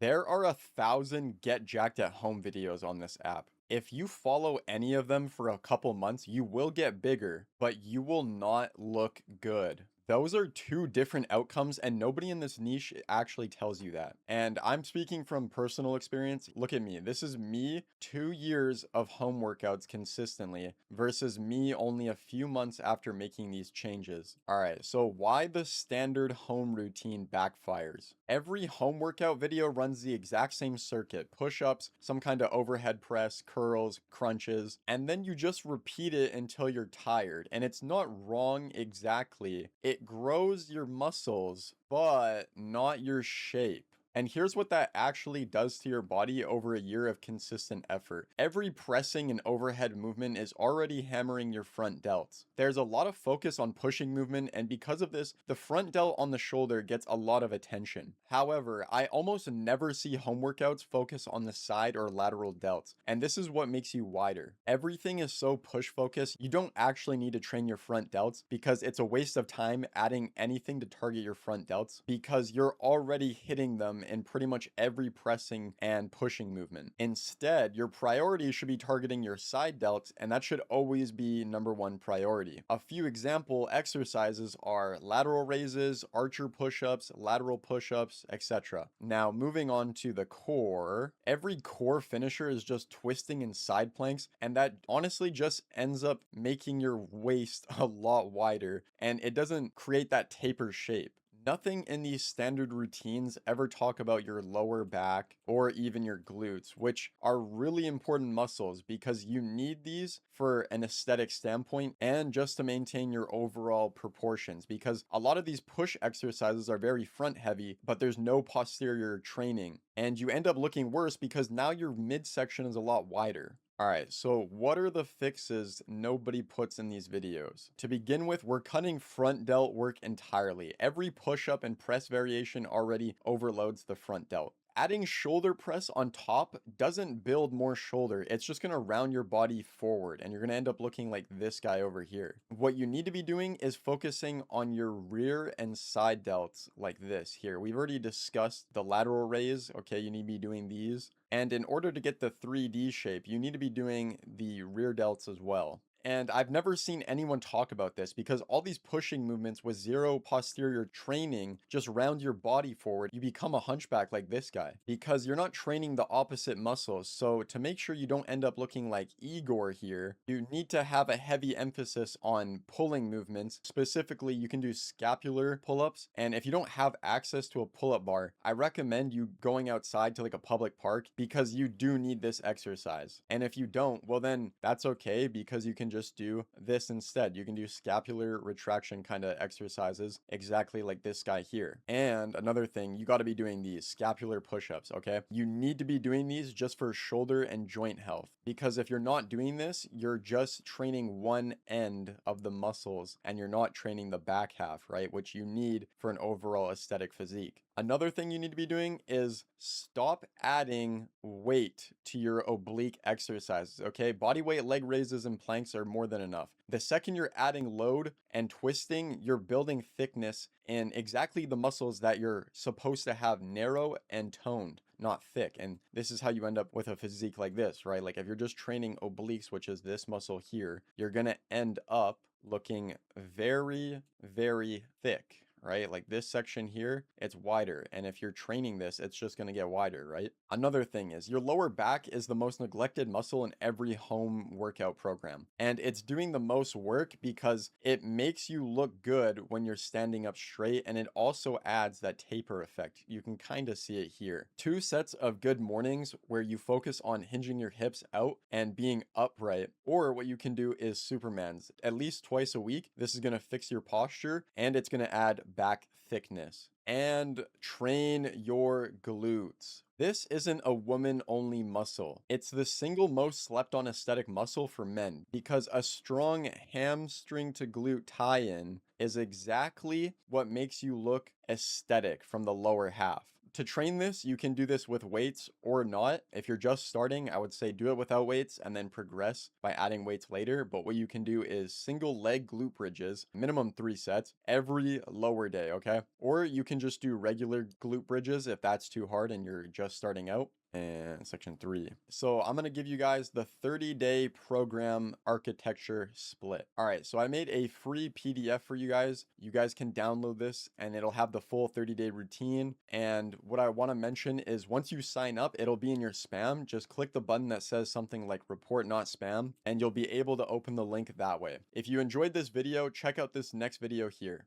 There are 1,000 get jacked at home videos on this app. If you follow any of them for a couple months, you will get bigger, but you will not look good. Those are two different outcomes, and nobody in this niche actually tells you that. And I'm speaking from personal experience. Look at me. This is me 2 years of home workouts consistently versus me only a few months after making these changes. All right, so why the standard home routine backfires? Every home workout video runs the exact same circuit: push ups, some kind of overhead press, curls, crunches, and then you just repeat it until you're tired. And it's not wrong exactly. It grows your muscles, but not your shape. And here's what that actually does to your body over a year of consistent effort. Every pressing and overhead movement is already hammering your front delts. There's a lot of focus on pushing movement, and because of this, the front delt on the shoulder gets a lot of attention. However, I almost never see home workouts focus on the side or lateral delts, and this is what makes you wider. Everything is so push focused, you don't actually need to train your front delts because it's a waste of time adding anything to target your front delts because you're already hitting them in pretty much every pressing and pushing movement. Instead, your priority should be targeting your side delts, and that should always be number one priority. A few example exercises are lateral raises, archer push-ups, lateral push-ups, etc. Now, moving on to the core, every core finisher is just twisting and side planks, and that honestly just ends up making your waist a lot wider, and it doesn't create that taper shape. Nothing in these standard routines ever talk about your lower back or even your glutes, which are really important muscles because you need these for an aesthetic standpoint and just to maintain your overall proportions. Because a lot of these push exercises are very front heavy, but there's no posterior training. And you end up looking worse because now your midsection is a lot wider. All right, so what are the fixes nobody puts in these videos? To begin with, we're cutting front delt work entirely. Every push-up and press variation already overloads the front delt. Adding shoulder press on top doesn't build more shoulder. It's just going to round your body forward and you're going to end up looking like this guy over here. What you need to be doing is focusing on your rear and side delts like this here. We've already discussed the lateral raise. Okay, you need to be doing these. And in order to get the 3D shape, you need to be doing the rear delts as well. And I've never seen anyone talk about this because all these pushing movements with zero posterior training just round your body forward. You become a hunchback like this guy because you're not training the opposite muscles. So to make sure you don't end up looking like Igor here, you need to have a heavy emphasis on pulling movements. Specifically, you can do scapular pull-ups. And if you don't have access to a pull-up bar, I recommend you going outside to like a public park because you do need this exercise. And if you don't, well then that's okay because you can just do this instead. You can do scapular retraction kind of exercises exactly like this guy here. And another thing, you got to be doing these scapular push-ups, okay? You need to be doing these just for shoulder and joint health because if you're not doing this, you're just training one end of the muscles and you're not training the back half, right? Which you need for an overall aesthetic physique. Another thing you need to be doing is stop adding weight to your oblique exercises, okay? Body weight leg raises and planks are more than enough. The second you're adding load and twisting, you're building thickness in exactly the muscles that you're supposed to have narrow and toned, not thick. And this is how you end up with a physique like this, right? Like if you're just training obliques, which is this muscle here, you're gonna end up looking very, very thick, right? Like this section here, it's wider. And if you're training this, it's just going to get wider, right? Another thing is your lower back is the most neglected muscle in every home workout program. And it's doing the most work because it makes you look good when you're standing up straight. And it also adds that taper effect. You can kind of see it here. 2 sets of good mornings where you focus on hinging your hips out and being upright. Or what you can do is Superman's at least twice a week. This is going to fix your posture and it's going to add back thickness. And train your glutes. This isn't a woman only muscle. It's the single most slept on aesthetic muscle for men because a strong hamstring to glute tie-in is exactly what makes you look aesthetic from the lower half. to train this, you can do this with weights or not. If you're just starting, I would say do it without weights and then progress by adding weights later. But what you can do is single leg glute bridges, minimum 3 sets every lower day, okay? Or you can just do regular glute bridges if that's too hard and you're just starting out. And section 3. So I'm going to give you guys the 30-day program architecture split. All right, so I made a free PDF for you guys. You guys can download this and it'll have the full 30-day routine. And what I want to mention is once you sign up, it'll be in your spam. Just click the button that says something like report not spam and you'll be able to open the link that way. If you enjoyed this video, check out this next video here.